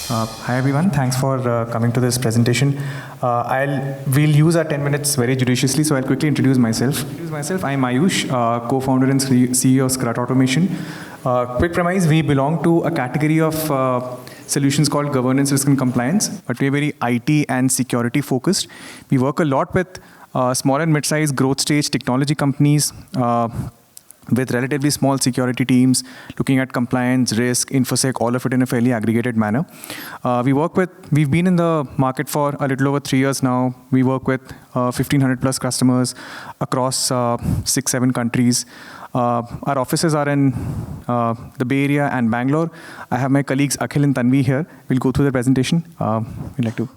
Hi everyone, thanks for coming to this presentation. We'll use our 10 minutes very judiciously, so I'll quickly introduce myself. I'm Ayush, co-founder and CEO of Strut Automation. Quick premise, we belong to a category of solutions called governance, risk and compliance, but we're very IT and security focused. We work a lot with small and mid-sized growth stage technology companies, with relatively small security teams, looking at compliance, risk, infosec, all of it in a fairly aggregated manner. We've been in the market for a little over 3 years now. We work with 1,500 plus customers across 6-7 countries. Our offices are in the Bay Area and Bangalore. I have my colleagues Akhil and Tanvi here. We'll go through the presentation. We'd like to.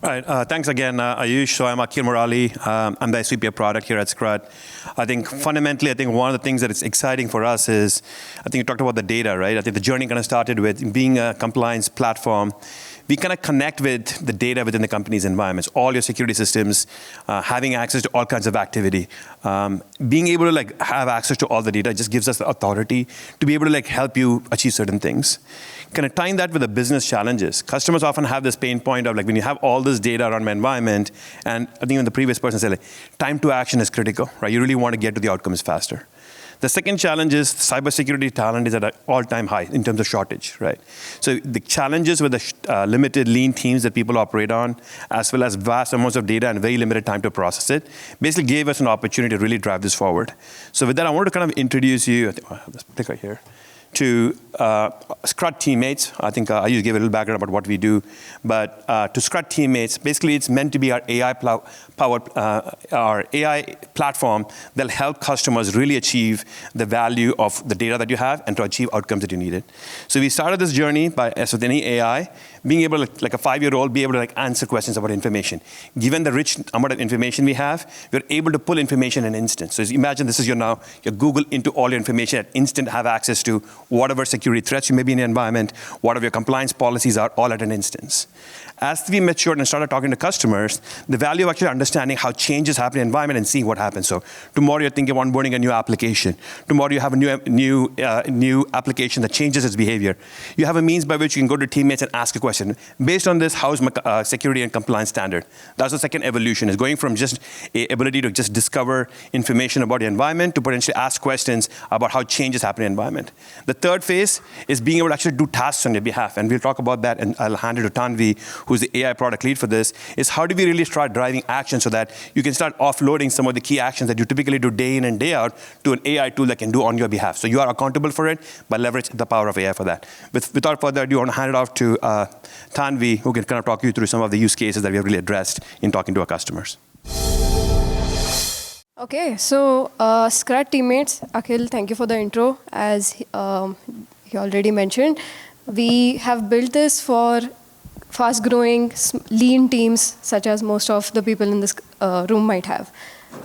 All right, thanks again, Ayush. So I'm Akhil Murali. I'm the SVP of product here at Strut. I think fundamentally, one of the things that is exciting for us is, I think you talked about the data, right? I think the journey kind of started with being a compliance platform. We kind of connect with the data within the company's environments, all your security systems, having access to all kinds of activity. Being able to have access to all the data just gives us the authority to be able to help you achieve certain things. Kind of tying that with the business challenges. Customers often have this pain point of when you have all this data around my environment, and I think even the previous person said time to action is critical, right? You really want to get to the outcomes faster. The second challenge is cybersecurity talent is at an all-time high in terms of shortage, right? So the challenges with the limited lean teams that people operate on, as well as vast amounts of data and very limited time to process it, basically gave us an opportunity to really drive this forward. So with that, I wanted to kind of introduce you, I have this clicker here, to Strut teammates. I think Ayush gave a little background about what we do, but to Strut teammates, basically it's meant to be our AI platform that'll help customers really achieve the value of the data that you have and to achieve outcomes that you needed. So we started this journey by, as with any AI, being able to, like a 5-year-old, be able to answer questions about information. Given the rich amount of information we have, we're able to pull information in an instant. So imagine this is your Google into all your information at instant, have access to whatever security threats you may be in the environment, whatever your compliance policies are, all at an instance. As we matured and started talking to customers, the value of actually understanding how changes happen in the environment and seeing what happens. So tomorrow you're thinking of onboarding a new application. Tomorrow you have a new application that changes its behavior. You have a means by which you can go to teammates and ask a question. Based on this, how is my security and compliance standard? That's the second evolution, is going from just a ability to just discover information about the environment to potentially ask questions about how changes happen in the environment. The third phase is being able to actually do tasks on your behalf, and we'll talk about that, and I'll hand it to Tanvi, who's the AI product lead for this, is how do we really start driving action so that you can start offloading some of the key actions that you typically do day in and day out to an AI tool that can do on your behalf. So you are accountable for it, but leverage the power of AI for that. Without further ado, I want to hand it off to Tanvi, who can kind of talk you through some of the use cases that we have really addressed in talking to our customers. Okay, so Strut teammates, Akhil, thank you for the intro. As he already mentioned, we have built this for fast-growing, lean teams, such as most of the people in this room might have.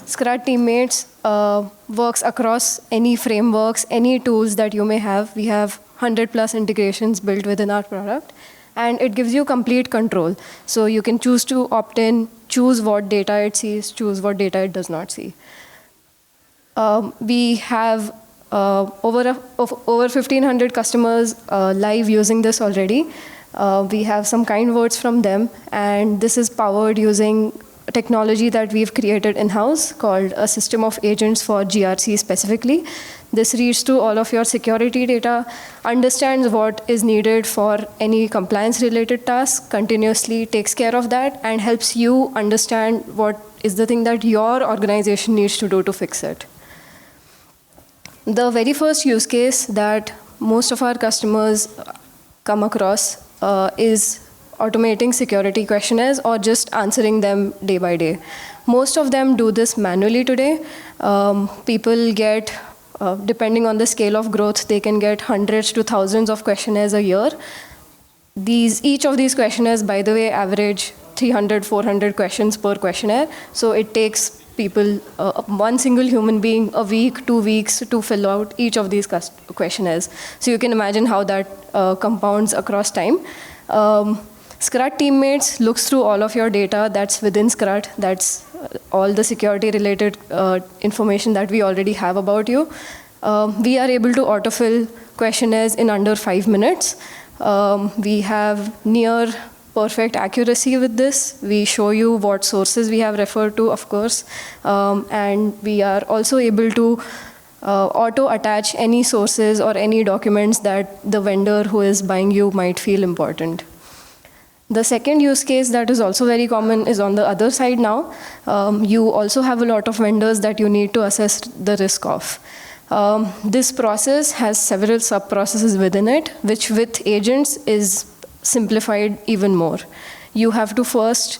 Strut teammates works across any frameworks, any tools that you may have. We have 100+ integrations built within our product, and it gives you complete control. So you can choose to opt in, choose what data it sees, choose what data it does not see. We have over 1,500 customers live using this already. We have some kind words from them, and this is powered using technology that we've created in-house called a system of agents for GRC specifically. This reads to all of your security data, understands what is needed for any compliance-related task, continuously takes care of that, and helps you understand what is the thing that your organization needs to do to fix it. The very first use case that most of our customers come across is automating security questionnaires or just answering them day by day. Most of them do this manually today. People get, depending on the scale of growth, they can get hundreds to thousands of questionnaires a year. Each of these questionnaires, by the way, average 300, 400 questions per questionnaire. So it takes people, one single human being, a week, 2 weeks to fill out each of these questionnaires. So you can imagine how that compounds across time. Strut teammates looks through all of your data that's within Strut. That's all the security-related information that we already have about you. We are able to autofill questionnaires in under 5 minutes. We have near perfect accuracy with this. We show you what sources we have referred to, of course, and we are also able to auto-attach any sources or any documents that the vendor who is buying you might feel important. The second use case that is also very common is on the other side now. You also have a lot of vendors that you need to assess the risk of. This process has several sub-processes within it, which with agents is simplified even more. You have to first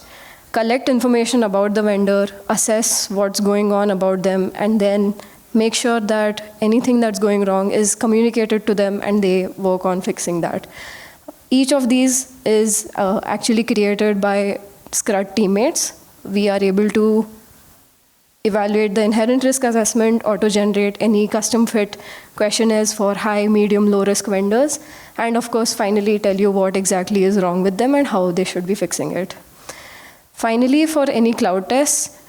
collect information about the vendor, assess what's going on about them, and then make sure that anything that's going wrong is communicated to them and they work on fixing that. Each of these is actually created by Strut teammates. We are able to evaluate the inherent risk assessment, auto-generate any custom fit questionnaires for high, medium, low-risk vendors, and of course, finally tell you what exactly is wrong with them and how they should be fixing it. Finally, for any cloud tests,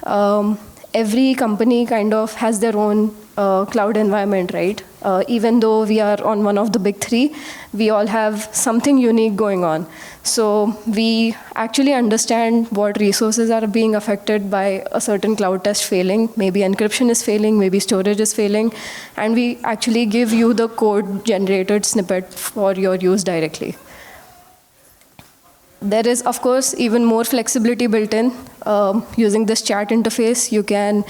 every company kind of has their own cloud environment, right? Even though we are on one of the big three, we all have something unique going on. So we actually understand what resources are being affected by a certain cloud test failing. Maybe encryption is failing, maybe storage is failing, and we actually give you the code-generated snippet for your use directly. There is, of course, even more flexibility built in. Using this chat interface, you can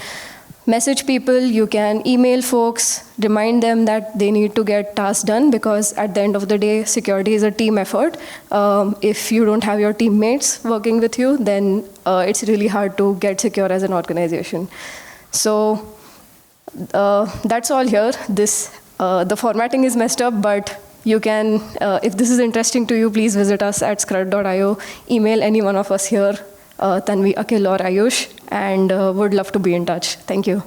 message people, you can email folks, remind them that they need to get tasks done, because at the end of the day, security is a team effort. If you don't have your teammates working with you, then it's really hard to get secure as an organization. So that's all here. The formatting is messed up, but you can, if this is interesting to you, please visit us at strut.io, email any one of us here, Tanvi, Akhil, or Ayush, and would love to be in touch. Thank you.